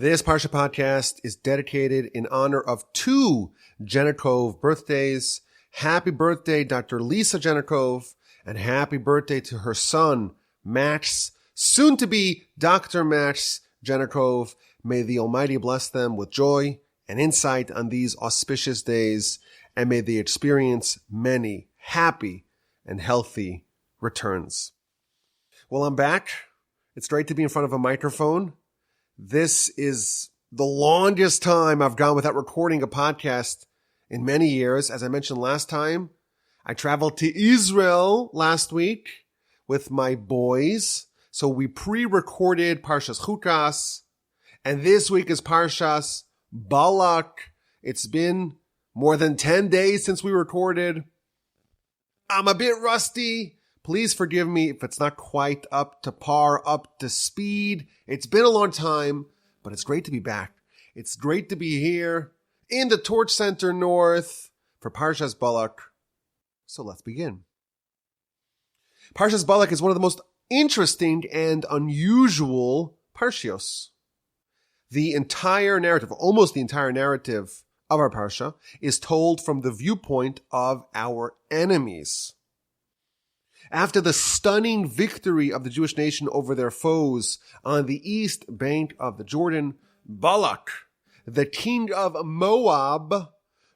This Parsha Podcast is dedicated in honor of two Genecov birthdays. Happy birthday, Dr. Lisa Genecov, and happy birthday to her son, Max, soon to be Dr. Max Genecov. May the Almighty bless them with joy and insight on these auspicious days, and may they experience many happy and healthy returns. Well, I'm back. It's great to be in front of a microphone. This is the longest time I've gone without recording a podcast in many years. As I mentioned last time, I traveled to Israel last week with my boys. So we pre-recorded Parshas Chukas, and this week is Parshas Balak. It's been more than 10 days since we recorded. I'm a bit rusty. Please forgive me if it's not quite up to par, up to speed. It's been a long time, but it's great to be back. It's great to be here in the Torch Center North for Parshas Balak. So let's begin. Parshas Balak is one of the most interesting and unusual parshios. The entire narrative, almost the entire narrative of our parsha, is told from the viewpoint of our enemies. After the stunning victory of the Jewish nation over their foes on the east bank of the Jordan, Balak, the king of Moab,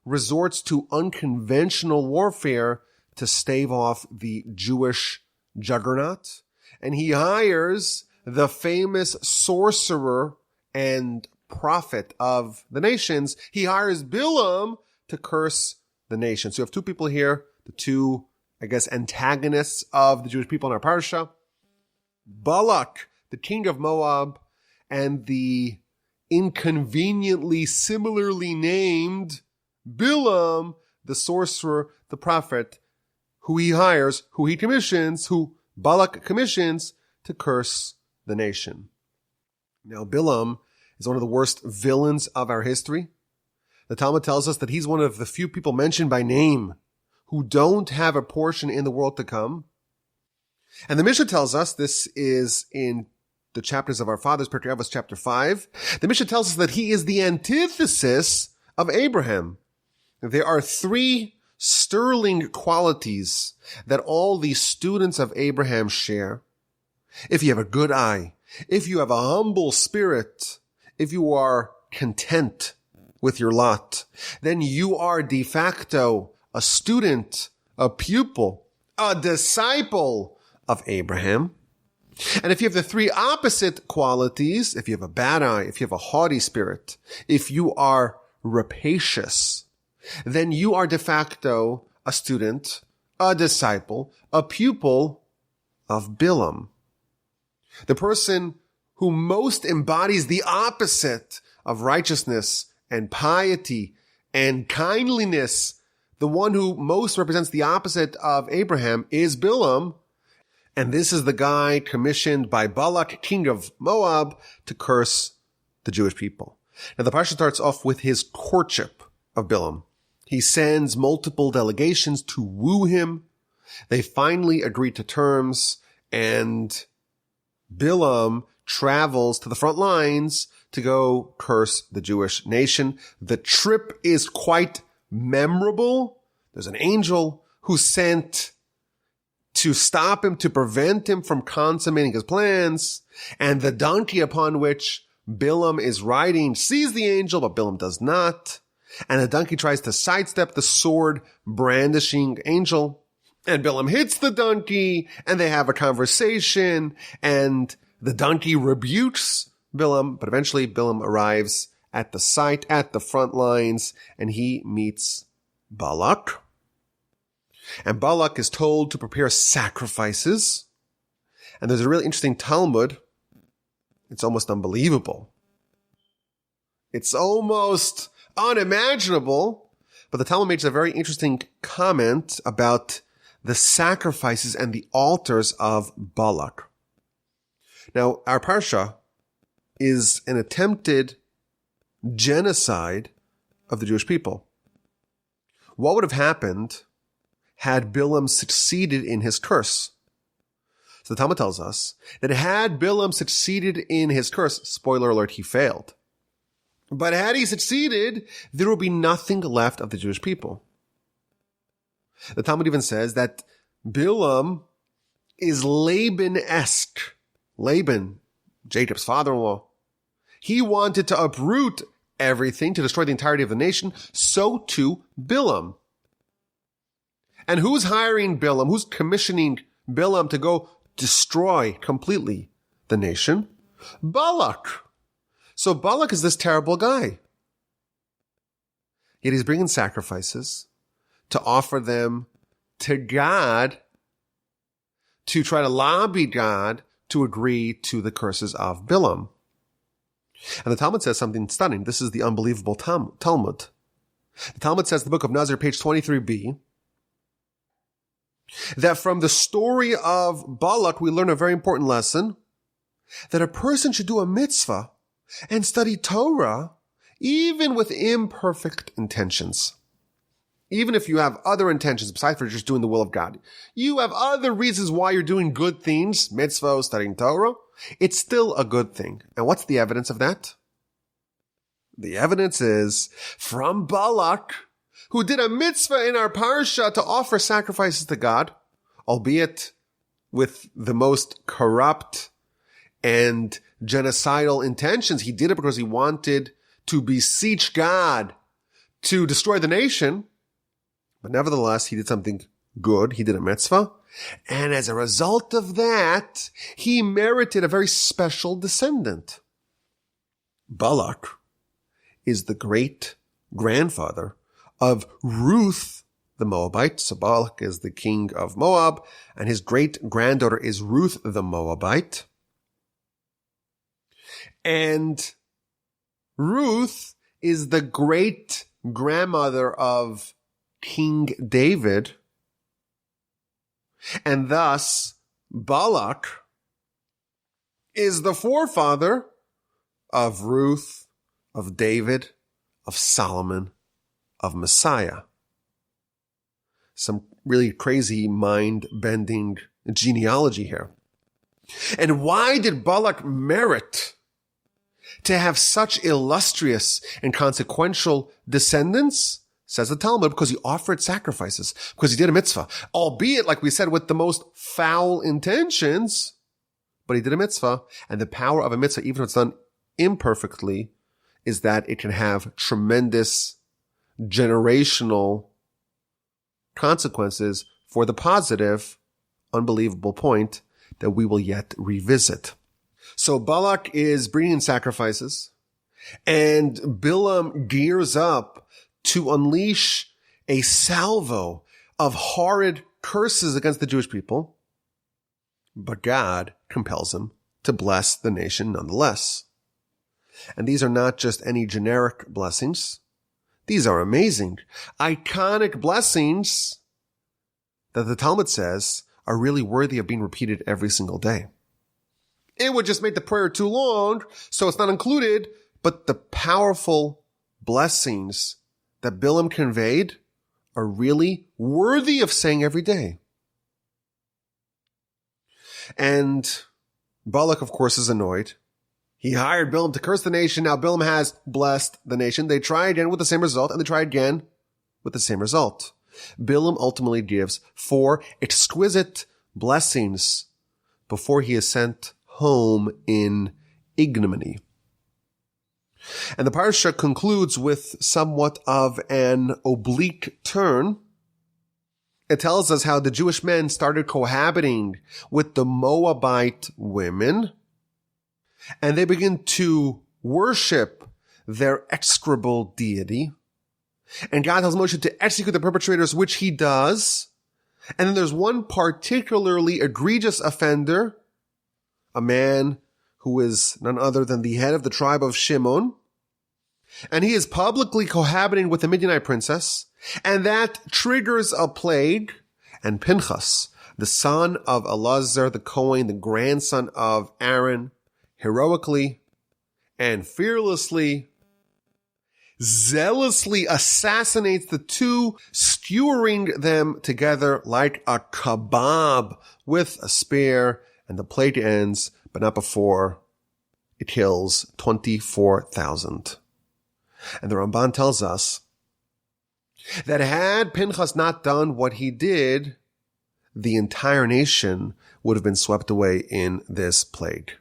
resorts to unconventional warfare to stave off the Jewish juggernaut, and he hires the famous sorcerer and prophet of the nations. He hires Bilaam to curse the nation. So you have two people here, the two antagonists of the Jewish people in our parsha. Balak, the king of Moab, and the inconveniently similarly named Bilaam, the sorcerer, the prophet, who he hires, who Balak commissions to curse the nation. Now, Bilaam is one of the worst villains of our history. The Talmud tells us that he's one of the few people mentioned by name who don't have a portion in the world to come. And the Mishnah tells us, this is in the chapters of our fathers, Pirkei Avos chapter 5, the Mishnah tells us that he is the antithesis of Abraham. There are three sterling qualities that all the students of Abraham share. If you have a good eye, if you have a humble spirit, if you are content with your lot, then you are de facto a student, a pupil, a disciple of Abraham. And if you have the three opposite qualities, if you have a bad eye, if you have a haughty spirit, if you are rapacious, then you are de facto a student, a disciple, a pupil of Bilaam. The person who most embodies the opposite of righteousness and piety and kindliness, the one who most represents the opposite of Abraham, is Bilaam. And this is the guy commissioned by Balak, king of Moab, to curse the Jewish people. Now the parsha starts off with his courtship of Bilaam. He sends multiple delegations to woo him. They finally agree to terms, and Bilaam travels to the front lines to go curse the Jewish nation. The trip is quite memorable. There's an angel who's sent to stop him, to prevent him from consummating his plans. And the donkey upon which Bilaam is riding sees the angel, but Bilaam does not. And the donkey tries to sidestep the sword brandishing angel. And Bilaam hits the donkey, and they have a conversation, and the donkey rebukes Bilaam, but eventually Bilaam arrives at the site, at the front lines, and he meets Balak. And Balak is told to prepare sacrifices. And there's a really interesting Talmud. It's almost unbelievable. It's almost unimaginable. But the Talmud makes a very interesting comment about the sacrifices and the altars of Balak. Now, our parsha is an attempted genocide of the Jewish people. What would have happened had Bilaam succeeded in his curse? So the Talmud tells us that had Bilaam succeeded in his curse, spoiler alert, he failed. But had he succeeded, there would be nothing left of the Jewish people. The Talmud even says that Bilaam is Laban-esque. Laban, Jacob's father-in-law. He wanted to uproot everything, to destroy the entirety of the nation. So too Bilaam. And who's hiring Bilaam? Who's commissioning Bilaam to go destroy completely the nation? Balak. So Balak is this terrible guy. Yet he's bringing sacrifices to offer them to God, to try to lobby God to agree to the curses of Bilaam. And the Talmud says something stunning. This is the unbelievable Talmud. The Talmud says, the book of Nazir, page 23b, that from the story of Balak, we learn a very important lesson, that a person should do a mitzvah and study Torah even with imperfect intentions. Even if you have other intentions besides for just doing the will of God. You have other reasons why you're doing good things, mitzvah, studying Torah. It's still a good thing. And what's the evidence of that? The evidence is from Balak, who did a mitzvah in our parsha to offer sacrifices to God, albeit with the most corrupt and genocidal intentions. He did it because he wanted to beseech God to destroy the nation. But nevertheless, he did something good. He did a mitzvah. And as a result of that, he merited a very special descendant. Balak is the great grandfather of Ruth the Moabite. So Balak is the king of Moab, and his great granddaughter is Ruth the Moabite. And Ruth is the great grandmother of King David. And thus, Balak is the forefather of Ruth, of David, of Solomon, of Messiah. Some really crazy mind-bending genealogy here. And why did Balak merit to have such illustrious and consequential descendants? Says the Talmud, because he offered sacrifices, because he did a mitzvah, albeit, like we said, with the most foul intentions, but he did a mitzvah, and the power of a mitzvah, even if it's done imperfectly, is that it can have tremendous generational consequences for the positive, unbelievable point that we will yet revisit. So Balak is bringing sacrifices, and Bilaam gears up to unleash a salvo of horrid curses against the Jewish people, but God compels him to bless the nation nonetheless. And these are not just any generic blessings. These are amazing, iconic blessings that the Talmud says are really worthy of being repeated every single day. It would just make the prayer too long, so it's not included, but the powerful blessings that Bilaam conveyed are really worthy of saying every day. And Balak, of course, is annoyed. He hired Bilaam to curse the nation. Now Bilaam has blessed the nation. They try again with the same result, and they try again with the same result. Bilaam ultimately gives 4 exquisite blessings before he is sent home in ignominy. And the Parsha concludes with somewhat of an oblique turn. It tells us how the Jewish men started cohabiting with the Moabite women, and they begin to worship their execrable deity. And God tells Moshe to execute the perpetrators, which he does. And then there's one particularly egregious offender, a man who is none other than the head of the tribe of Shimon. And he is publicly cohabiting with the Midianite princess. And that triggers a plague. And Pinchas, the son of Elazar the Kohen, the grandson of Aaron, heroically and fearlessly, zealously assassinates the two, skewering them together like a kebab with a spear. And the plague ends, but not before it kills 24,000 And the Ramban tells us that had Pinchas not done what he did, the entire nation would have been swept away in this plague.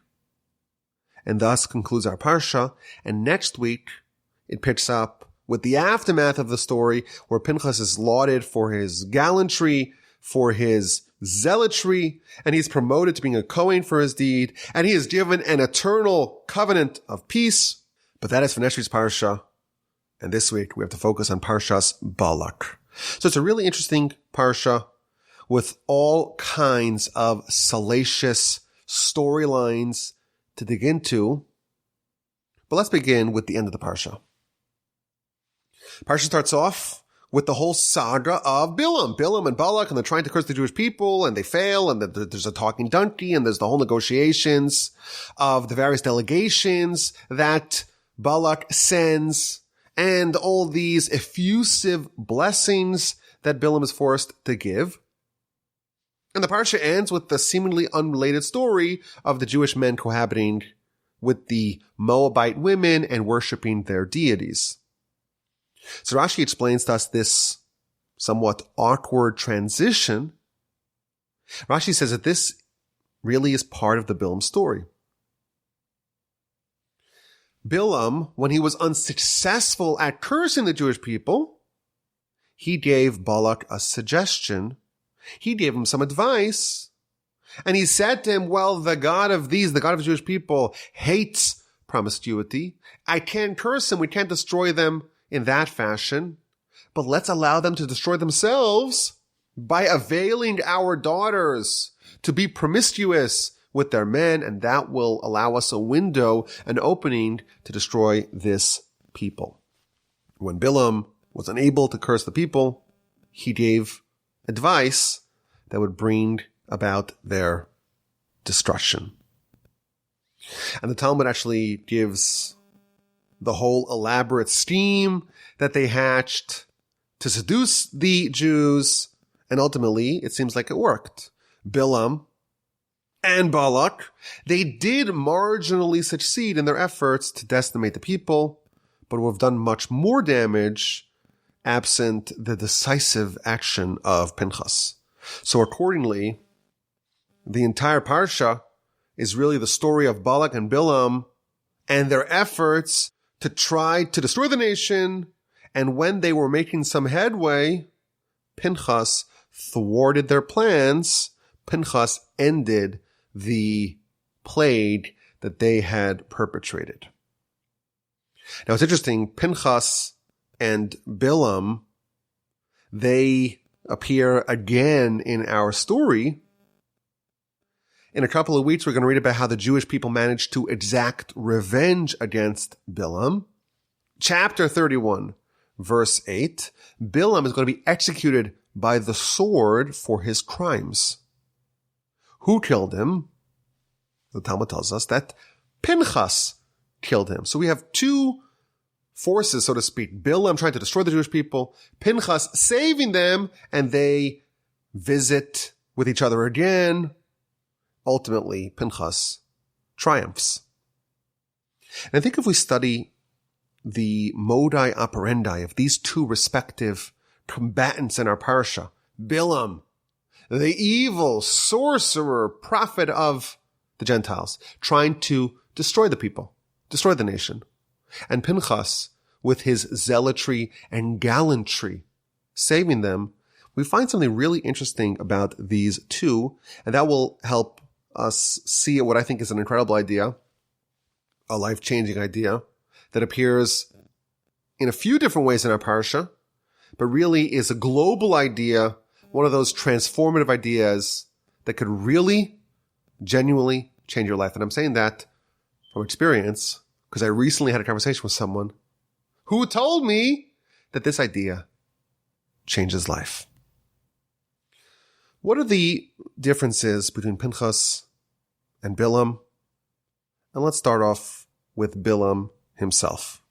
And thus concludes our Parsha. And next week, it picks up with the aftermath of the story where Pinchas is lauded for his gallantry, for his zealotry, and he's promoted to being a Kohen for his deed, and he is given an eternal covenant of peace. But that is for next week's Parsha. And this week, we have to focus on Parshas Balak. So it's a really interesting Parsha with all kinds of salacious storylines to dig into. But let's begin with the end of the Parsha. Parsha starts off with the whole saga of Bilaam and Balak, and they're trying to curse the Jewish people, and they fail, and there's a talking donkey, and there's the whole negotiations of the various delegations that Balak sends, and all these effusive blessings that Bilaam is forced to give. And the Parsha ends with the seemingly unrelated story of the Jewish men cohabiting with the Moabite women and worshiping their deities. So Rashi explains to us this somewhat awkward transition. Rashi says that this really is part of the Bilaam story. Bilaam, when he was unsuccessful at cursing the Jewish people, he gave Balak a suggestion. He gave him some advice. And he said to him, well, the God of the Jewish people, hates promiscuity. I can't curse him. We can't destroy them in that fashion. But let's allow them to destroy themselves by availing our daughters to be promiscuous with their men, and that will allow us a window, an opening to destroy this people. When Bilaam was unable to curse the people, he gave advice that would bring about their destruction. And the Talmud actually gives the whole elaborate scheme that they hatched to seduce the Jews, and ultimately it seems like it worked. Bilaam and Balak, they did marginally succeed in their efforts to decimate the people, but would have done much more damage absent the decisive action of Pinchas. So accordingly, the entire Parsha is really the story of Balak and Bilaam and their efforts to try to destroy the nation. And when they were making some headway, Pinchas thwarted their plans. Pinchas ended the plague that they had perpetrated. Now it's interesting, Pinchas and Bilaam, they appear again in our story. In a couple of weeks, we're going to read about how the Jewish people managed to exact revenge against Bilaam. Chapter 31, verse 8, Bilaam is going to be executed by the sword for his crimes. Who killed him? The Talmud tells us that Pinchas killed him. So we have two forces, so to speak. Bilaam trying to destroy the Jewish people, Pinchas saving them, and they visit with each other again. Ultimately, Pinchas triumphs. And I think if we study the modus operandi of these two respective combatants in our parsha, Bilaam, the evil sorcerer prophet of the Gentiles, trying to destroy the people, destroy the nation, and Pinchas, with his zealotry and gallantry, saving them, we find something really interesting about these two, and that will help us see what I think is an incredible idea, a life-changing idea that appears in a few different ways in our parsha, but really is a global idea, one of those transformative ideas that could really, genuinely change your life. And I'm saying that from experience because I recently had a conversation with someone who told me that this idea changes life. What are the differences between Pinchas and Bilaam? And let's start off with Bilaam himself.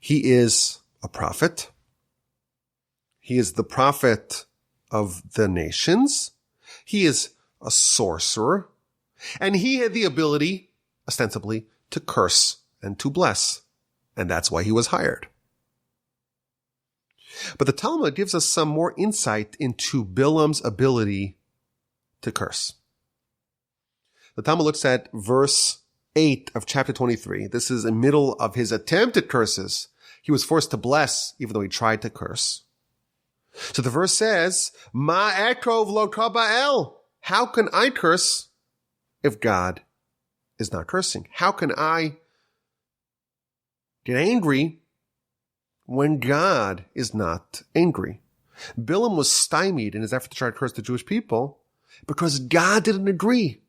He is a prophet. He is the prophet of the nations. He is a sorcerer. And he had the ability, ostensibly, to curse and to bless. and that's why he was hired. But the Talmud gives us some more insight into Bilaam's ability to curse. The Talmud looks at verse 8 of chapter 23. This is in the middle of his attempted curses. He was forced to bless, even though he tried to curse. So the verse says, Ma ekrov lo kaba'el. How can I curse if God is not cursing? How can I get angry when God is not angry? Bilaam was stymied in his effort to try to curse the Jewish people because God didn't agree.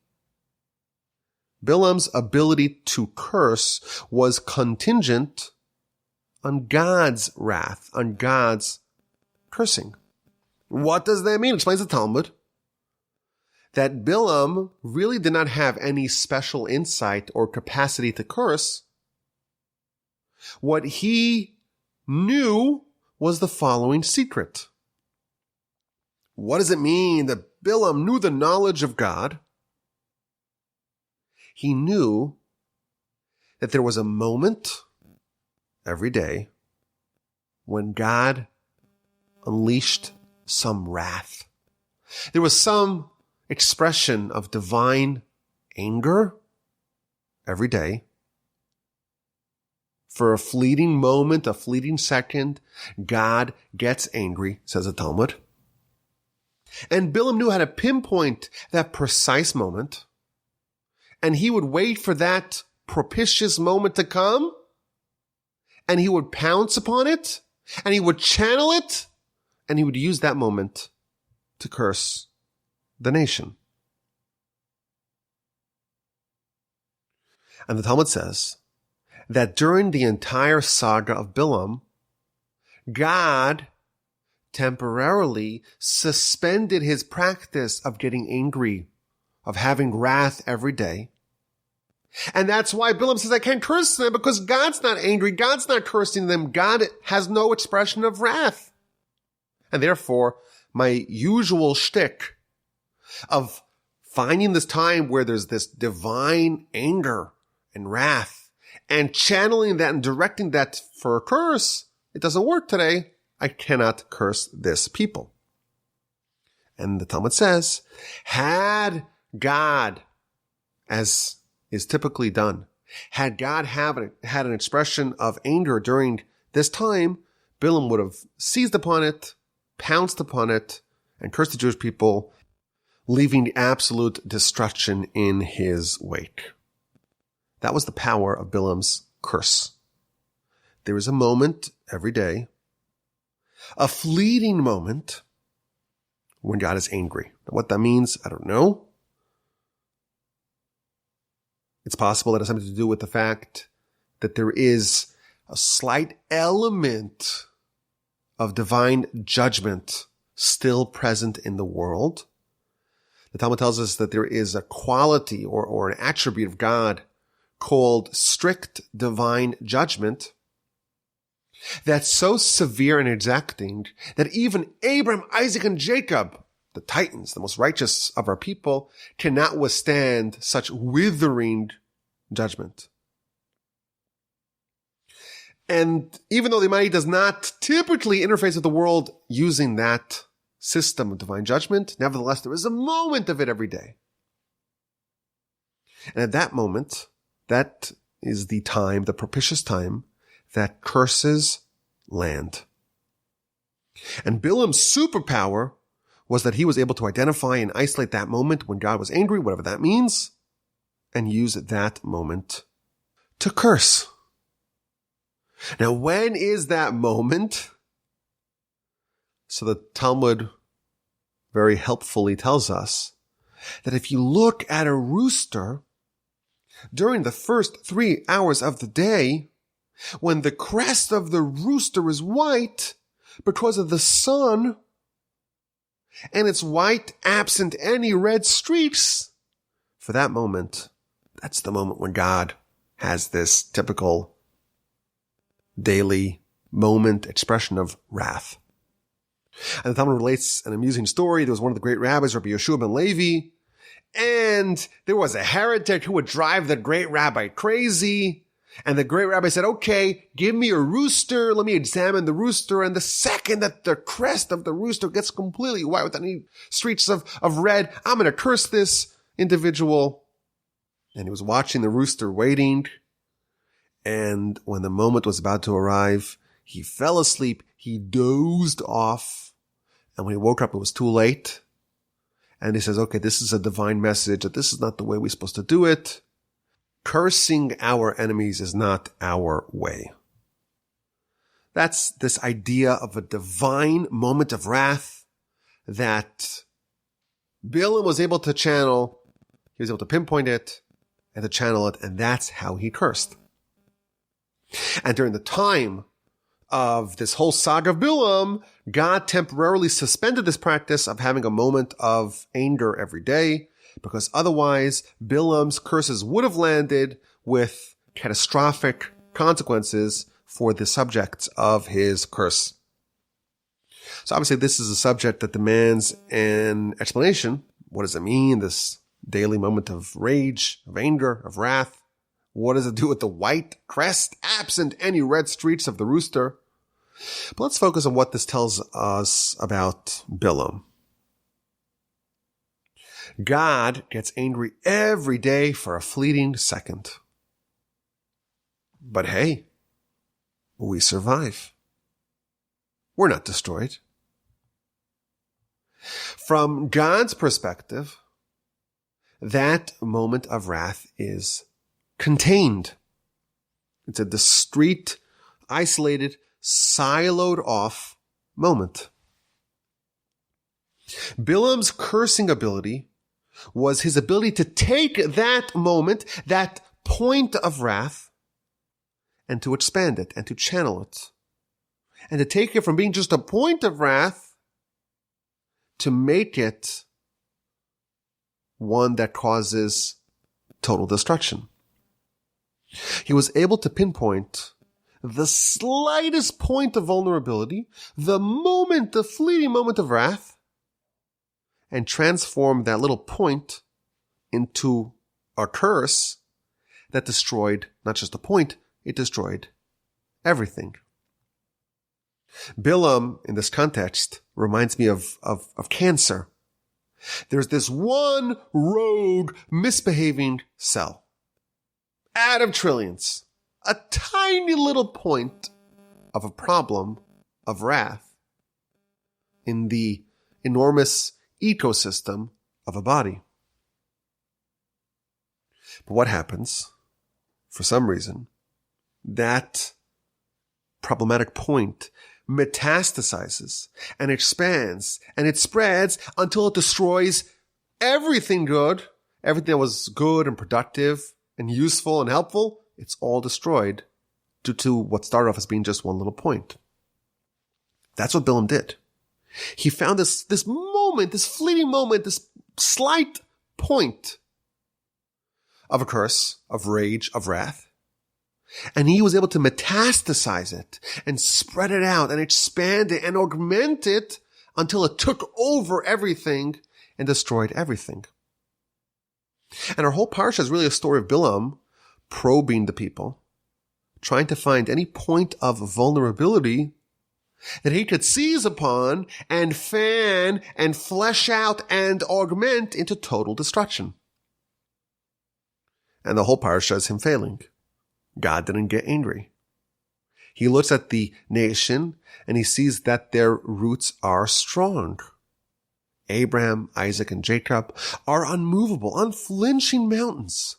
Bilaam's ability to curse was contingent on God's wrath, on God's cursing. What does that mean? Explains the Talmud that Bilaam really did not have any special insight or capacity to curse. What he knew was the following secret. What does it mean that Bilaam knew the knowledge of God? He knew that there was a moment every day when God unleashed some wrath. There was some expression of divine anger every day. For a fleeting moment, a fleeting second, God gets angry, says the Talmud. And Bilaam knew how to pinpoint that precise moment. And he would wait for that propitious moment to come. And he would pounce upon it. And he would channel it. And he would use that moment to curse the nation. And the Talmud says that during the entire saga of Bilaam, God temporarily suspended his practice of getting angry, of having wrath every day. And that's why Bilaam says, I can't curse them because God's not angry. God's not cursing them. God has no expression of wrath. And therefore, my usual shtick of finding this time where there's this divine anger and wrath and channeling that and directing that for a curse, it doesn't work today. I cannot curse this people. And the Talmud says, had God, as is typically done, had God had an expression of anger during this time, Bilaam would have seized upon it, pounced upon it, and cursed the Jewish people, leaving absolute destruction in his wake. That was the power of Bilaam's curse. There is a moment every day, a fleeting moment, when God is angry. What that means, I don't know. It's possible that it has something to do with the fact that there is a slight element of divine judgment still present in the world. The Talmud tells us that there is a quality or an attribute of God called strict divine judgment that's so severe and exacting that even Abraham, Isaac, and Jacob, the titans, the most righteous of our people, cannot withstand such withering judgment. And even though the Almighty does not typically interface with the world using that system of divine judgment, nevertheless, there is a moment of it every day. And at that moment, that is the time, the propitious time, that curses land. And Bilaam's superpower was that he was able to identify and isolate that moment when God was angry, whatever that means, and use that moment to curse. Now, when is that moment? So the Talmud very helpfully tells us that if you look at a rooster during the first 3 hours of the day, when the crest of the rooster is white because of the sun, and it's white absent any red streaks, for that moment, that's the moment when God has this typical daily moment expression of wrath. And the Talmud relates an amusing story. There was one of the great rabbis, Rabbi Yeshua ben Levi, and there was a heretic who would drive the great rabbi crazy. And the great rabbi said, okay, give me a rooster. Let me examine the rooster. And the second that the crest of the rooster gets completely white with any streaks of red, I'm going to curse this individual. And he was watching the rooster waiting. And when the moment was about to arrive, he fell asleep. He dozed off. And when he woke up, it was too late. And he says, okay, this is a divine message that this is not the way we're supposed to do it. Cursing our enemies is not our way. That's this idea of a divine moment of wrath that Bilam was able to channel. He was able to pinpoint it and to channel it, and that's how he cursed. And during the time of this whole saga of Bilam, God temporarily suspended this practice of having a moment of anger every day, because otherwise Bilam's curses would have landed with catastrophic consequences for the subjects of his curse. So obviously this is a subject that demands an explanation. What does it mean, this daily moment of rage, of anger, of wrath? What does it do with the white crest, absent any red streaks of the rooster? But let's focus on what this tells us about Bilam. God gets angry every day for a fleeting second. But hey, we survive. We're not destroyed. From God's perspective, that moment of wrath is contained. It's a discrete, isolated, siloed off moment. Bilam's cursing ability was his ability to take that moment, that point of wrath, and to expand it and to channel it. And to take it from being just a point of wrath to make it one that causes total destruction. He was able to pinpoint the slightest point of vulnerability, the fleeting moment of wrath, and transform that little point into a curse that destroyed not just the point, it destroyed everything. Bilam, in this context, reminds me of cancer. There's this one rogue, misbehaving cell. Out of trillions. A tiny little point of a problem of wrath in the enormous ecosystem of a body. But what happens? For some reason, that problematic point metastasizes and expands and it spreads until it destroys everything good, everything that was good and productive and useful and helpful. It's all destroyed due to what started off as being just one little point. That's what Bilam did. He found this moment, this fleeting moment, this slight point of a curse, of rage, of wrath. And he was able to metastasize it and spread it out and expand it and augment it until it took over everything and destroyed everything. And our whole parsha is really a story of Bilam probing the people, trying to find any point of vulnerability that he could seize upon and fan and flesh out and augment into total destruction. And the whole parsha is him failing. God didn't get angry. He looks at the nation and he sees that their roots are strong. Abraham, Isaac, and Jacob are unmovable, unflinching mountains.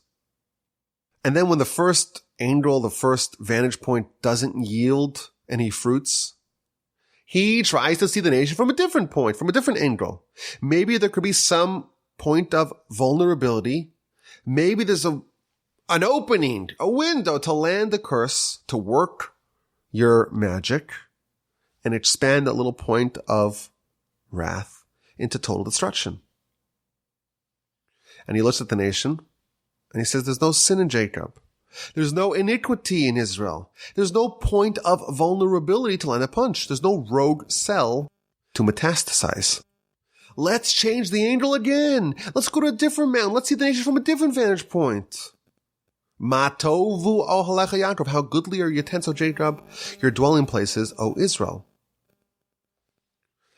And then when the first angel, the first vantage point doesn't yield any fruits, he tries to see the nation from a different point, from a different angle. Maybe there could be some point of vulnerability. Maybe there's an opening, a window to land the curse, to work your magic and expand that little point of wrath into total destruction. And he looks at the nation and he says, there's no sin in Jacob. There's no iniquity in Israel. There's no point of vulnerability to land a punch. There's no rogue cell to metastasize. Let's change the angle again. Let's go to a different mountain. Let's see the nation from a different vantage point. Ma tovu ohalecha Yaakov. How goodly are your tents, O Jacob, your dwelling places, O Israel.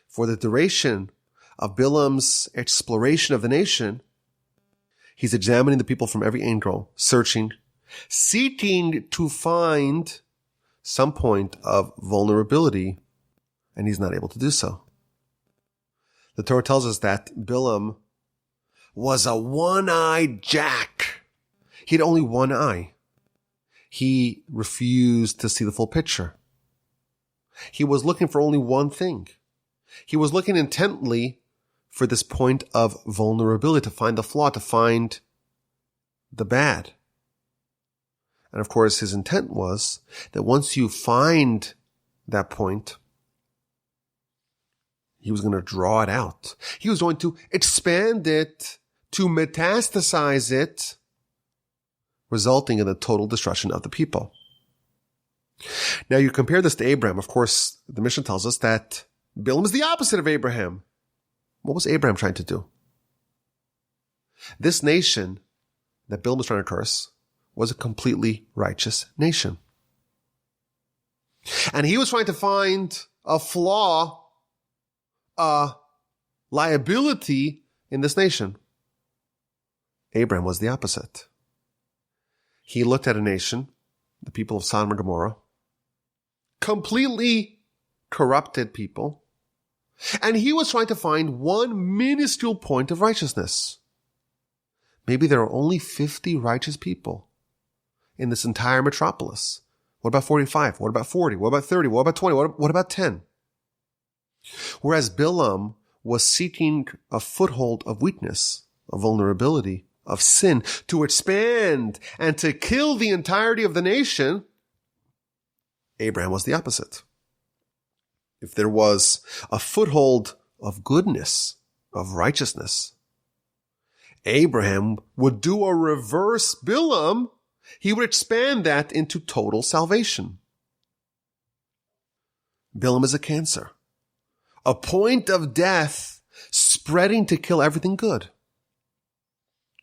For the duration of Bilaam's exploration of the nation, he's examining the people from every angle, searching, seeking to find some point of vulnerability, and he's not able to do so. The Torah tells us that Bilaam was a one-eyed jack. He had only one eye. He refused to see the full picture. He was looking for only one thing. He was looking intently for this point of vulnerability, to find the flaw, to find the bad. And of course, his intent was that once you find that point, he was going to draw it out. He was going to expand it, to metastasize it, resulting in the total destruction of the people. Now you compare this to Abraham. Of course, the Mishnah tells us that Bilaam is the opposite of Abraham. What was Abraham trying to do? This nation that Bilaam was trying to curse was a completely righteous nation. And he was trying to find a flaw, a liability in this nation. Abraham was the opposite. He looked at a nation, the people of Sodom and Gomorrah, completely corrupted people, and he was trying to find one minuscule point of righteousness. Maybe there are only 50 righteous people in this entire metropolis. What about 45? What about 40? What about 30? What about 20? What about 10? Whereas Bilaam was seeking a foothold of weakness, of vulnerability, of sin, to expand and to kill the entirety of the nation, Abraham was the opposite. If there was a foothold of goodness, of righteousness, Abraham would do a reverse Bilaam. He would expand that into total salvation. Bilaam is a cancer, a point of death spreading to kill everything good.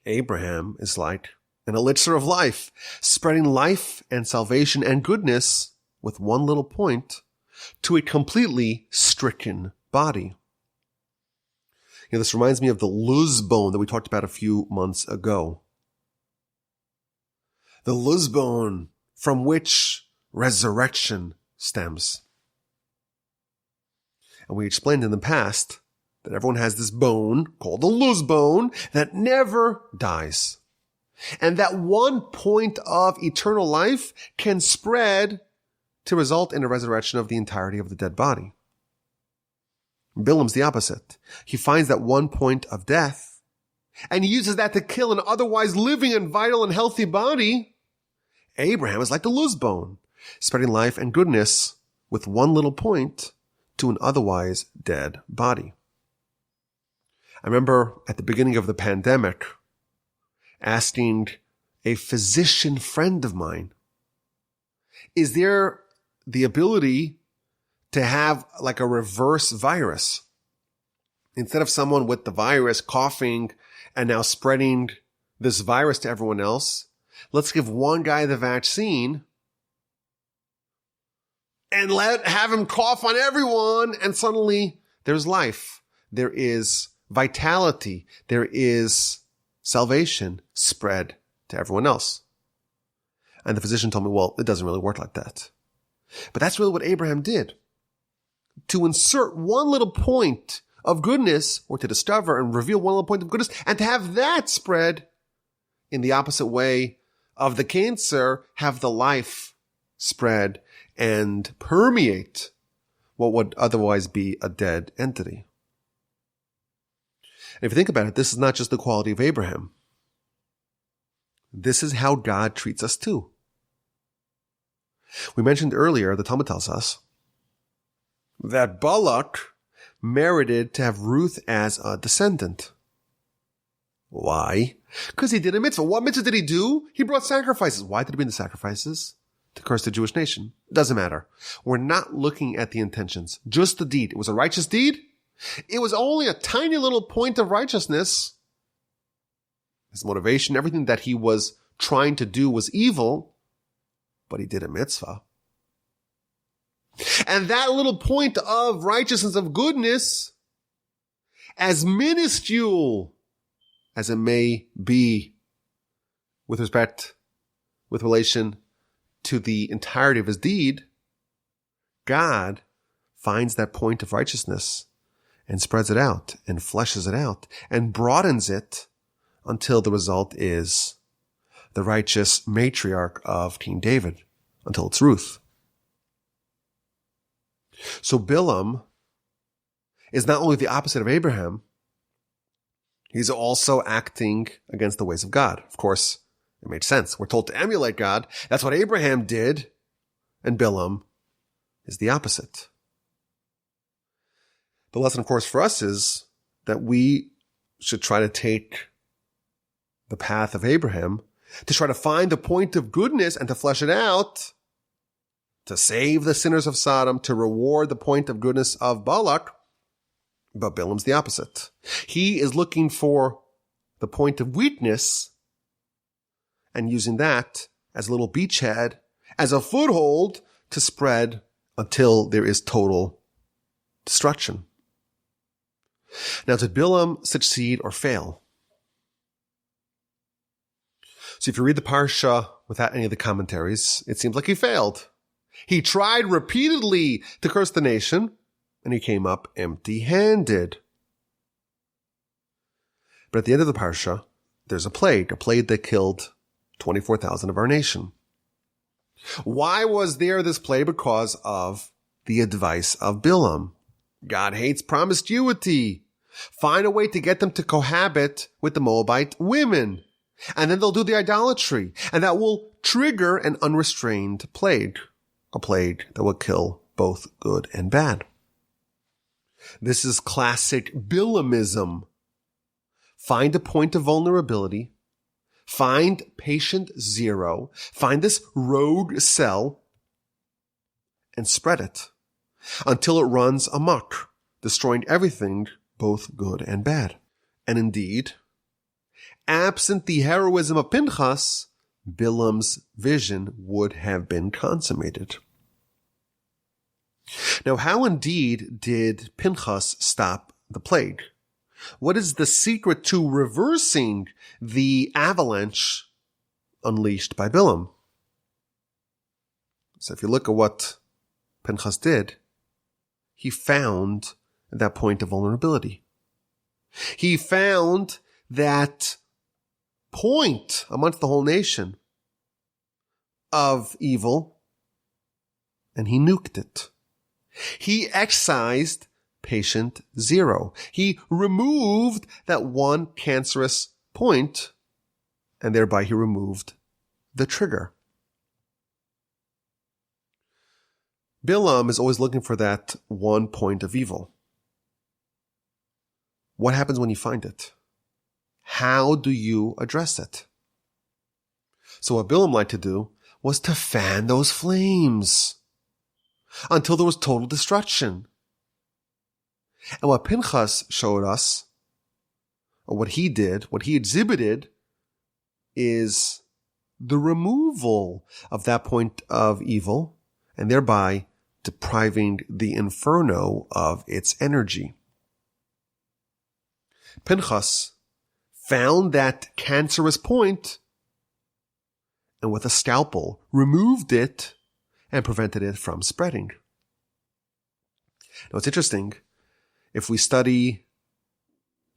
Abraham is like an elixir of life, spreading life and salvation and goodness with one little point to a completely stricken body. This reminds me of the luz bone that we talked about a few months ago. The luz bone from which resurrection stems. And we explained in the past that everyone has this bone called the luz bone that never dies. And that one point of eternal life can spread to result in a resurrection of the entirety of the dead body. Bilaam's the opposite. He finds that one point of death, and he uses that to kill an otherwise living and vital and healthy body. Abraham is like the luz bone, spreading life and goodness with one little point to an otherwise dead body. I remember at the beginning of the pandemic asking a physician friend of mine, is there the ability to have like a reverse virus? Instead of someone with the virus coughing and now spreading this virus to everyone else, let's give one guy the vaccine and have him cough on everyone, and suddenly there's life. There is vitality. There is salvation spread to everyone else. And the physician told me, well, it doesn't really work like that. But that's really what Abraham did. To insert one little point of goodness, or to discover and reveal one little point of goodness, and to have that spread in the opposite way of the cancer, have the life spread and permeate what would otherwise be a dead entity. And if you think about it, this is not just the quality of Abraham. This is how God treats us too. We mentioned earlier, the Talmud tells us, that Balak merited to have Ruth as a descendant. Why? Because he did a mitzvah. What mitzvah did he do? He brought sacrifices. Why did he bring the sacrifices? To curse the Jewish nation. Doesn't matter. We're not looking at the intentions, just the deed. It was a righteous deed. It was only a tiny little point of righteousness. His motivation, everything that he was trying to do was evil, but he did a mitzvah. And that little point of righteousness, of goodness, as minuscule as it may be with relation to the entirety of his deed, God finds that point of righteousness and spreads it out and fleshes it out and broadens it until the result is the righteous matriarch of King David, until it's Ruth. So Bilaam is not only the opposite of Abraham, he's also acting against the ways of God. Of course, it made sense. We're told to emulate God. That's what Abraham did. And Bilaam is the opposite. The lesson, of course, for us is that we should try to take the path of Abraham, to try to find the point of goodness and to flesh it out, to save the sinners of Sodom, to reward the point of goodness of Balak. But Bilaam's the opposite. He is looking for the point of weakness and using that as a little beachhead, as a foothold to spread until there is total destruction. Now, did Bilaam succeed or fail? So if you read the Parsha without any of the commentaries, it seems like he failed. He tried repeatedly to curse the nation, and he came up empty-handed. But at the end of the Parsha, there's a plague that killed 24,000 of our nation. Why was there this plague? Because of the advice of Bilaam. God hates promiscuity. Find a way to get them to cohabit with the Moabite women. And then they'll do the idolatry. And that will trigger an unrestrained plague. A plague that will kill both good and bad. This is classic Bilaamism. Find a point of vulnerability. Find patient zero. Find this rogue cell and spread it until it runs amok, destroying everything, both good and bad. And indeed, absent the heroism of Pinchas, Bilaam's vision would have been consummated. Now, how indeed did Pinchas stop the plague? What is the secret to reversing the avalanche unleashed by Bilaam? So if you look at what Pinchas did, he found that point of vulnerability. He found that point amongst the whole nation of evil, and he nuked it. He excised patient zero. He removed that one cancerous point, and thereby he removed the trigger. Bilaam is always looking for that one point of evil. What happens when you find it? How do you address it? So what Bilaam liked to do was to fan those flames until there was total destruction. And what Pinchas showed us, or what he did, what he exhibited, is the removal of that point of evil, and thereby depriving the inferno of its energy. Pinchas found that cancerous point and with a scalpel removed it and prevented it from spreading. Now it's interesting, if we study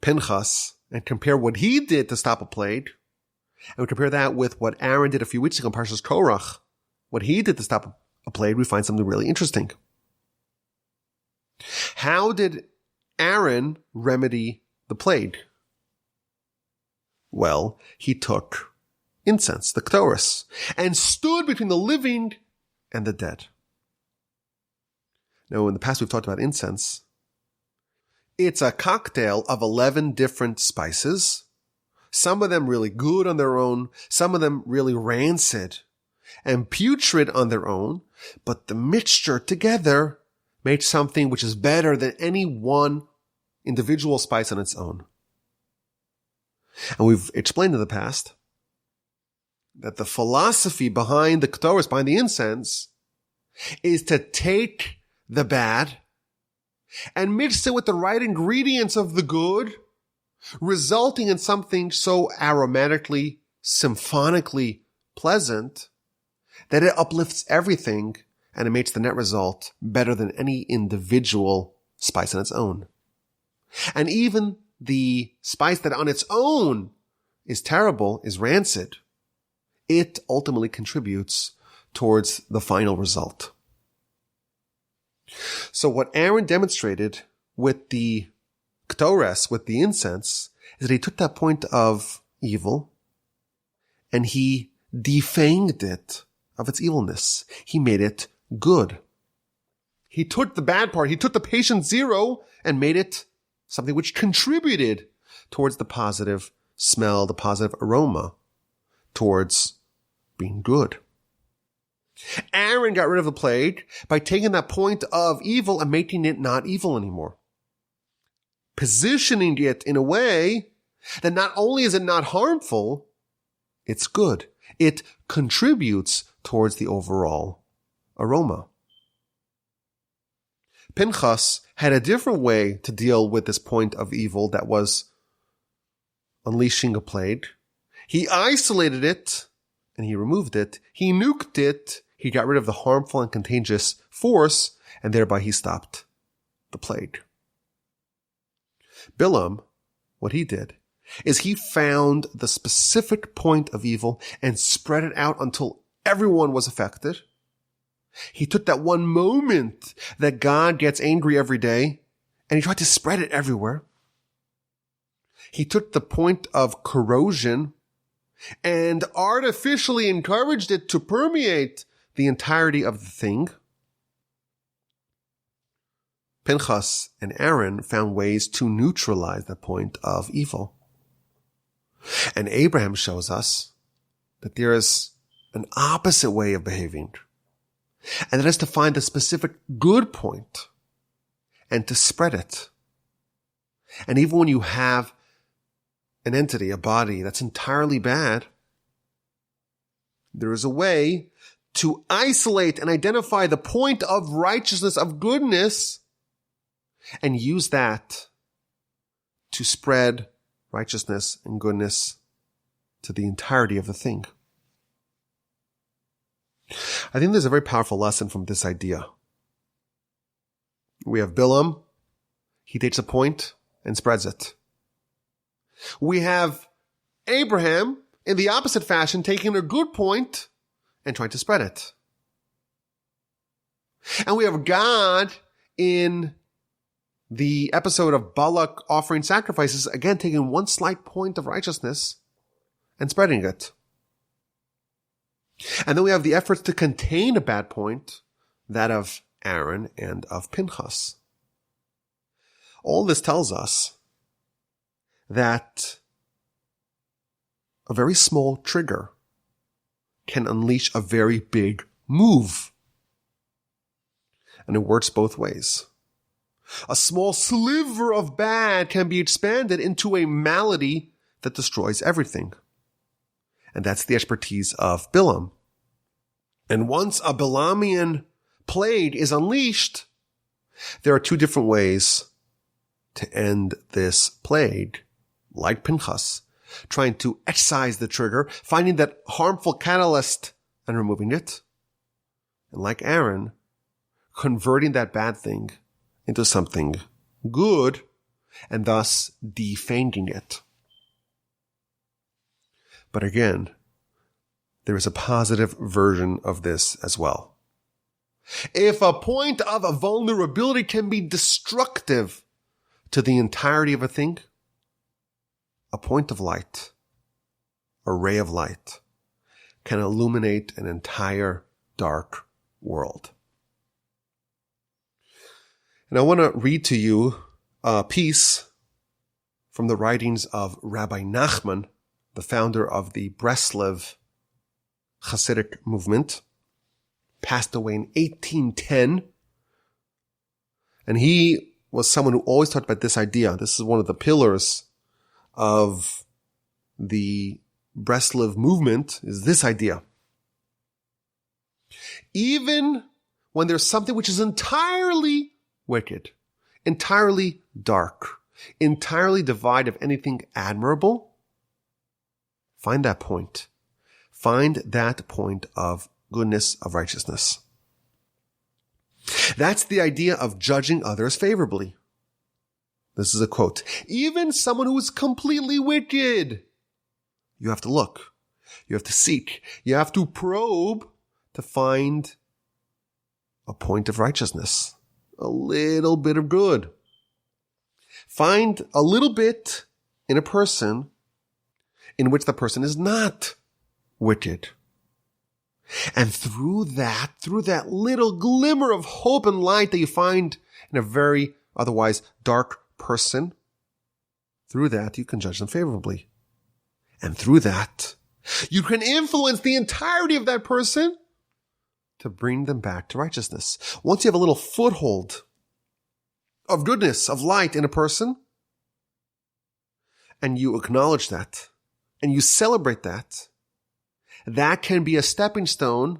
Pinchas and compare what he did to stop a plague, and we compare that with what Aaron did a few weeks ago in Parshas Korach, what he did to stop a plague, we find something really interesting. How did Aaron remedy the plague? Well, he took incense, the Ktoris, and stood between the living and the dead. Now, in the past we've talked about incense. It's a cocktail of 11 different spices, some of them really good on their own, some of them really rancid and putrid on their own, but the mixture together made something which is better than any one individual spice on its own. And we've explained in the past that the philosophy behind the ketores, behind the incense, is to take the bad and mix it with the right ingredients of the good, resulting in something so aromatically, symphonically pleasant that it uplifts everything and it makes the net result better than any individual spice on its own. And even the spice that on its own is terrible, is rancid, it ultimately contributes towards the final result. So what Aaron demonstrated with the ketores, with the incense, is that he took that point of evil and he defanged it of its evilness. He made it good. He took the bad part, he took the patient zero and made it something which contributed towards the positive smell, the positive aroma, towards being good. Aaron got rid of the plague by taking that point of evil and making it not evil anymore. Positioning it in a way that not only is it not harmful, it's good. It contributes towards the overall aroma. Pinchas had a different way to deal with this point of evil that was unleashing a plague. He isolated it and he removed it. He nuked it. He got rid of the harmful and contagious force, and thereby he stopped the plague. Bilaam, what he did is he found the specific point of evil and spread it out until everyone was affected. He took that one moment that God gets angry every day and he tried to spread it everywhere. He took the point of corrosion and artificially encouraged it to permeate the entirety of the thing. Pinchas and Aaron found ways to neutralize the point of evil. And Abraham shows us that there is an opposite way of behaving. And that is to find the specific good point and to spread it. And even when you have an entity, a body that's entirely bad, there is a way to isolate and identify the point of righteousness, of goodness, and use that to spread righteousness and goodness to the entirety of the thing. I think there's a very powerful lesson from this idea. We have Bilaam. He takes a point and spreads it. We have Abraham in the opposite fashion, taking a good point and trying to spread it. And we have God in the episode of Balak offering sacrifices, again taking one slight point of righteousness and spreading it. And then we have the efforts to contain a bad point, that of Aaron and of Pinchas. All this tells us that a very small trigger can unleash a very big move. And it works both ways. A small sliver of bad can be expanded into a malady that destroys everything. And that's the expertise of Bilaam. And once a Bilaamian plague is unleashed, there are two different ways to end this plague, like Pinchas, trying to excise the trigger, finding that harmful catalyst and removing it. And like Aaron, converting that bad thing into something good and thus defanging it. But again, there is a positive version of this as well. If a point of a vulnerability can be destructive to the entirety of a thing, a point of light, a ray of light, can illuminate an entire dark world. And I want to read to you a piece from the writings of Rabbi Nachman, the founder of the Breslev Hasidic movement, passed away in 1810. And he was someone who always talked about this idea. This is one of the pillars of the Breslov movement is this idea. Even when there's something which is entirely wicked, entirely dark, entirely devoid of anything admirable, find that point. Find that point of goodness, of righteousness. That's the idea of judging others favorably. This is a quote. Even someone who is completely wicked, you have to look. You have to seek. You have to probe to find a point of righteousness, a little bit of good. Find a little bit in a person in which the person is not wicked. And through that little glimmer of hope and light that you find in a very otherwise dark person, through that you can judge them favorably. And through that, you can influence the entirety of that person to bring them back to righteousness. Once you have a little foothold of goodness, of light in a person, and you acknowledge that, and you celebrate that, that can be a stepping stone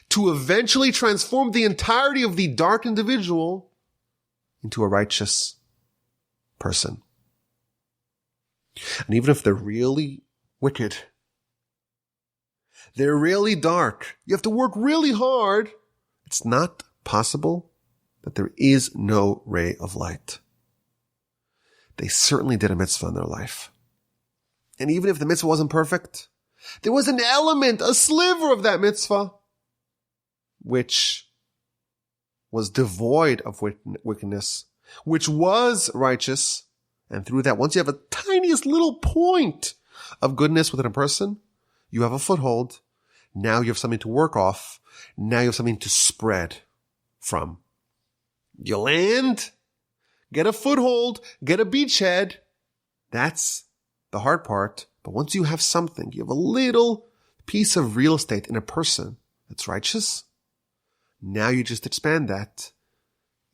to eventually transform the entirety of the dark individual into a righteous person. And even if they're really wicked, they're really dark, you have to work really hard, it's not possible that there is no ray of light. They certainly did a mitzvah in their life. And even if the mitzvah wasn't perfect, there was an element, a sliver of that mitzvah, which was devoid of wickedness, which was righteous. And through that, once you have a tiniest little point of goodness within a person, you have a foothold. Now you have something to work off. Now you have something to spread from. You land, get a foothold, get a beachhead. That's the hard part. But once you have something, you have a little piece of real estate in a person that's righteous. Now you just expand that.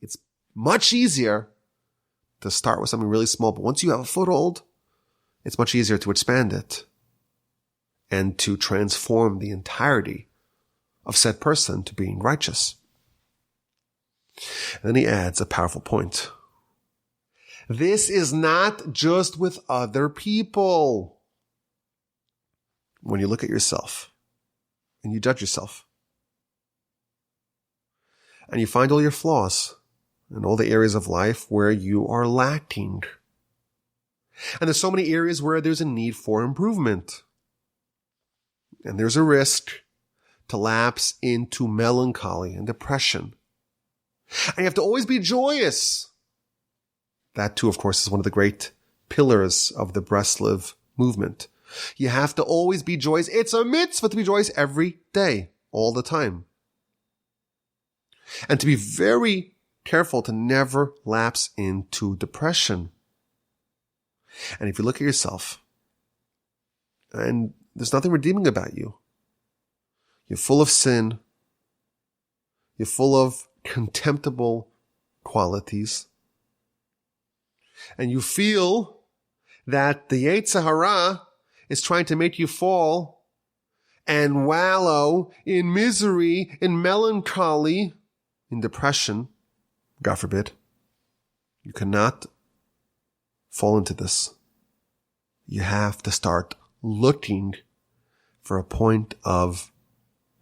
It's much easier to start with something really small. But once you have a foothold, it's much easier to expand it and to transform the entirety of said person to being righteous. And then he adds a powerful point. This is not just with other people. When you look at yourself and you judge yourself and you find all your flaws and all the areas of life where you are lacking. And there's so many areas where there's a need for improvement. And there's a risk to lapse into melancholy and depression. And you have to always be joyous. That too, of course, is one of the great pillars of the Breslov movement. You have to always be joyous. It's a mitzvah to be joyous every day, all the time. And to be very careful to never lapse into depression. And if you look at yourself, and there's nothing redeeming about you, you're full of sin, you're full of contemptible qualities, and you feel that the Yetzer Hara is trying to make you fall and wallow in misery, in melancholy, in depression, God forbid. You cannot fall into this. You have to start looking for a point of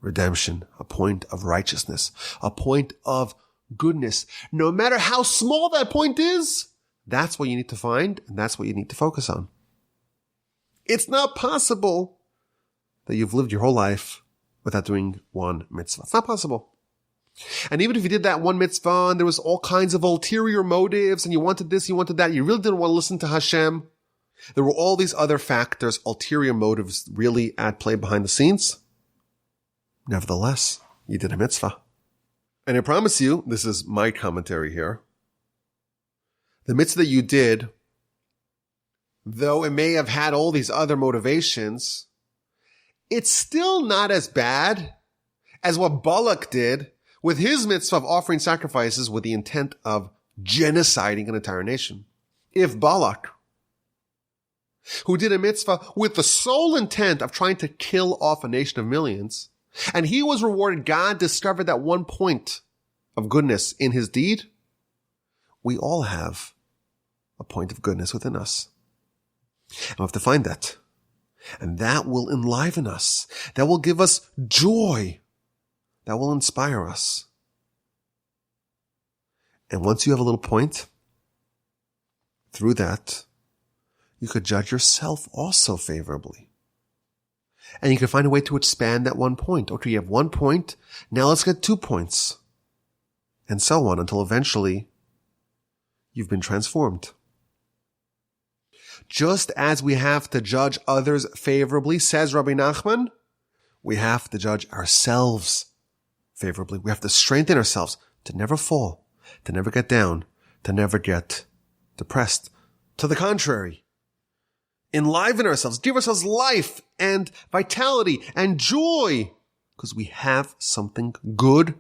redemption, a point of righteousness, a point of goodness. No matter how small that point is, that's what you need to find, and that's what you need to focus on. It's not possible that you've lived your whole life without doing one mitzvah. It's not possible. And even if you did that one mitzvah and there was all kinds of ulterior motives and you wanted this, you wanted that, you really didn't want to listen to Hashem, there were all these other factors, ulterior motives really at play behind the scenes. Nevertheless, you did a mitzvah. And I promise you, this is my commentary here, the mitzvah that you did, though it may have had all these other motivations, it's still not as bad as what Balak did with his mitzvah of offering sacrifices with the intent of genociding an entire nation. If Balak who did a mitzvah with the sole intent of trying to kill off a nation of millions, and he was rewarded. God discovered that one point of goodness in his deed. We all have a point of goodness within us. And we have to find that. And that will enliven us. That will give us joy. That will inspire us. And once you have a little point, through that, you could judge yourself also favorably. And you can find a way to expand that one point. Okay, you have 1 point. Now let's get 2 points. And so on until eventually you've been transformed. Just as we have to judge others favorably, says Rabbi Nachman, we have to judge ourselves favorably. We have to strengthen ourselves to never fall, to never get down, to never get depressed. To the contrary, enliven ourselves, give ourselves life and vitality and joy, because we have something good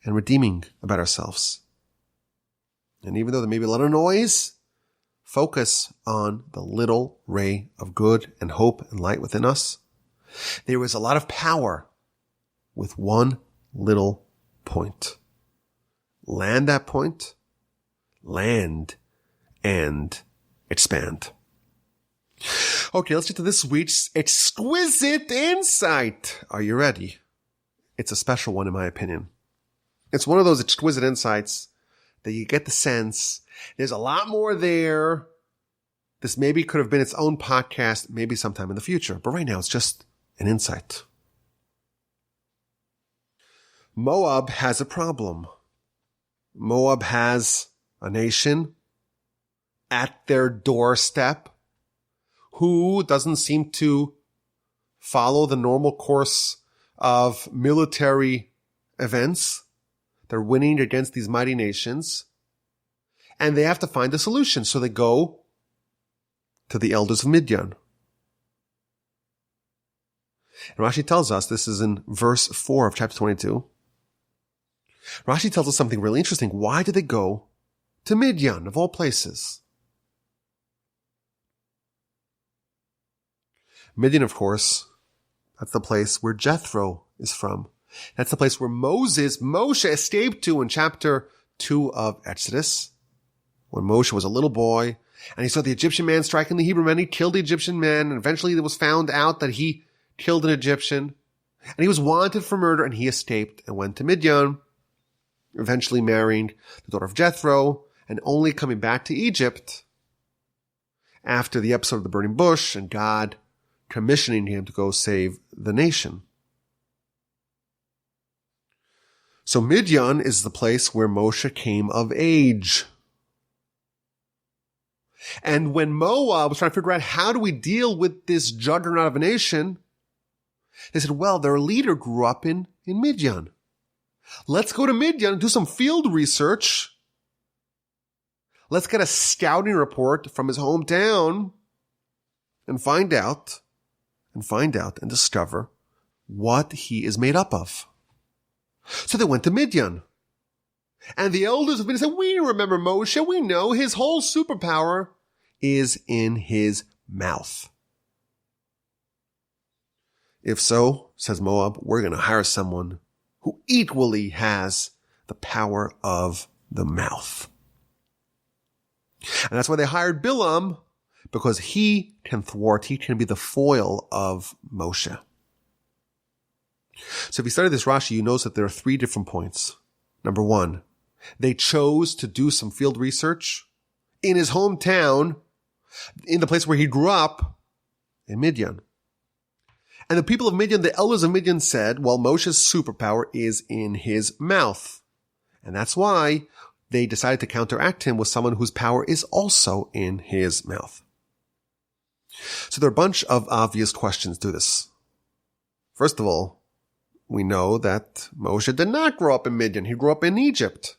and redeeming about ourselves. And even though there may be a lot of noise, focus on the little ray of good and hope and light within us. There is a lot of power with one little point. Land that point, land and expand. Okay, let's get to this week's exquisite insight. Are you ready? It's a special one in my opinion. It's one of those exquisite insights that you get the sense there's a lot more there. This maybe could have been its own podcast, maybe sometime in the future. But right now, it's just an insight. Moab has a problem. Moab has a nation at their doorstep who doesn't seem to follow the normal course of military events. They're winning against these mighty nations. And they have to find a solution. So they go to the elders of Midian. And Rashi tells us, this is in verse 4 of chapter 22. Rashi tells us something really interesting. Why did they go to Midian, of all places? Midian, of course, that's the place where Jethro is from. That's the place where Moshe escaped to in chapter 2 of Exodus. When Moshe was a little boy, and he saw the Egyptian man striking the Hebrew man, he killed the Egyptian man, and eventually it was found out that he killed an Egyptian, and he was wanted for murder, and he escaped and went to Midian, eventually marrying the daughter of Jethro, and only coming back to Egypt after the episode of the burning bush, and God commissioning him to go save the nation. So Midian is the place where Moshe came of age. And when Moab was trying to figure out how do we deal with this juggernaut of a nation, they said, well, their leader grew up in Midian. Let's go to Midian and do some field research. Let's get a scouting report from his hometown and find out and discover what he is made up of. So they went to Midian. And the elders of Midian said, we remember Moshe. We know his whole superpower is in his mouth. If so, says Moab, we're going to hire someone who equally has the power of the mouth. And that's why they hired Bilaam, because he can thwart, he can be the foil of Moshe. So if you study this Rashi, you notice that there are 3 different points. Number 1, they chose to do some field research in his hometown, in the place where he grew up, in Midian. And the people of Midian, the elders of Midian said, well, Moshe's superpower is in his mouth. And that's why they decided to counteract him with someone whose power is also in his mouth. So there are a bunch of obvious questions to this. First of all, we know that Moshe did not grow up in Midian. He grew up in Egypt.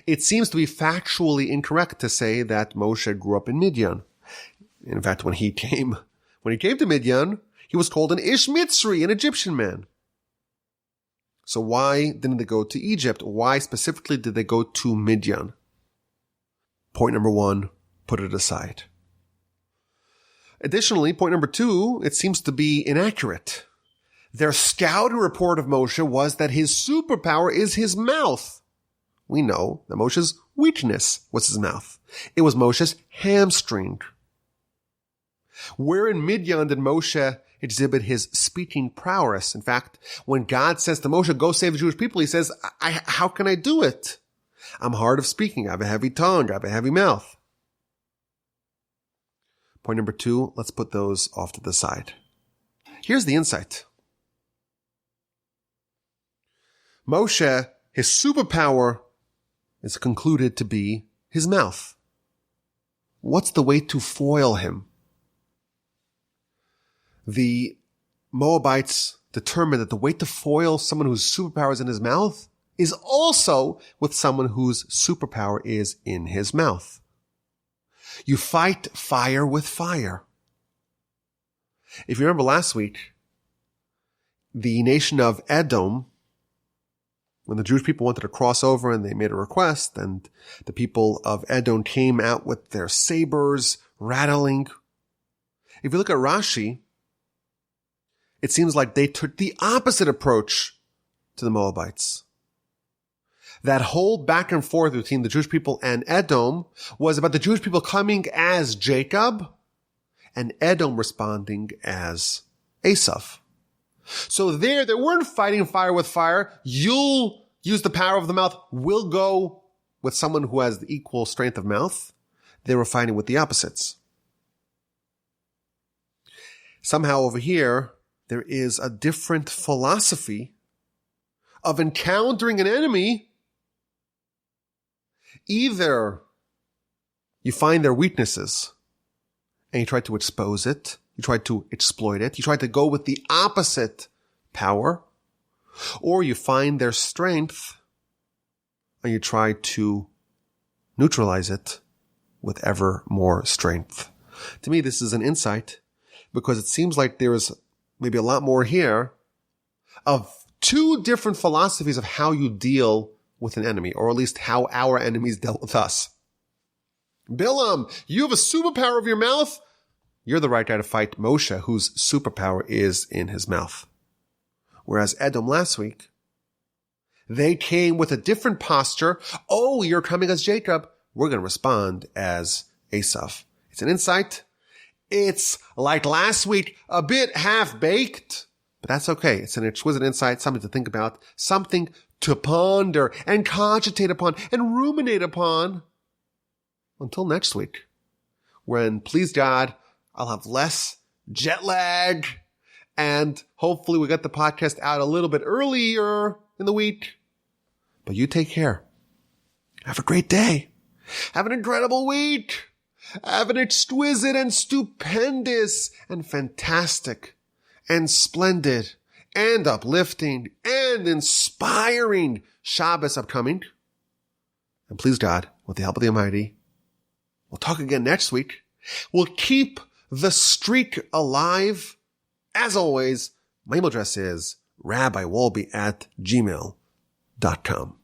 It seems to be factually incorrect to say that Moshe grew up in Midian. In fact, when he came to Midian, he was called an Ish Mitzri, an Egyptian man. So why didn't they go to Egypt? Why specifically did they go to Midian? Point number 1, put it aside. Additionally, point number 2, it seems to be inaccurate. Their scouting report of Moshe was that his superpower is his mouth. We know that Moshe's weakness was his mouth. It was Moshe's hamstring. Where in Midian did Moshe exhibit his speaking prowess? In fact, when God says to Moshe, go save the Jewish people, he says, how can I do it? I'm hard of speaking. I have a heavy tongue. I have a heavy mouth. Point number 2, let's put those off to the side. Here's the insight. Moshe, his superpower is concluded to be his mouth. What's the way to foil him? The Moabites determined that the way to foil someone whose superpower is in his mouth is also with someone whose superpower is in his mouth. You fight fire with fire. If you remember last week, the nation of Edom, when the Jewish people wanted to cross over and they made a request, and the people of Edom came out with their sabers rattling. If you look at Rashi, it seems like they took the opposite approach to the Moabites. That whole back and forth between the Jewish people and Edom was about the Jewish people coming as Jacob and Edom responding as Esau. So they weren't fighting fire with fire. You'll use the power of the mouth. We'll go with someone who has the equal strength of mouth. They were fighting with the opposites. Somehow over here, there is a different philosophy of encountering an enemy. Either you find their weaknesses and you try to expose it, you try to exploit it, you try to go with the opposite power, or you find their strength and you try to neutralize it with ever more strength. To me, this is an insight because it seems like there is maybe a lot more here of 2 different philosophies of how you deal with an enemy, or at least how our enemies dealt with us. Bilaam, you have a superpower of your mouth. You're the right guy to fight Moshe, whose superpower is in his mouth. Whereas Edom last week, they came with a different posture. Oh, you're coming as Jacob. We're going to respond as Esau. It's an insight. It's like last week, a bit half-baked, but that's okay. It's an exquisite insight, something to think about, something to ponder and cogitate upon and ruminate upon until next week, when, please God, I'll have less jet lag and hopefully we get the podcast out a little bit earlier in the week. But you take care. Have a great day. Have an incredible week. Have an exquisite and stupendous and fantastic and splendid and uplifting and inspiring Shabbos upcoming. And please God, with the help of the Almighty, we'll talk again next week. We'll keep the streak alive. As always, my email address is rabbiwolbe@gmail.com.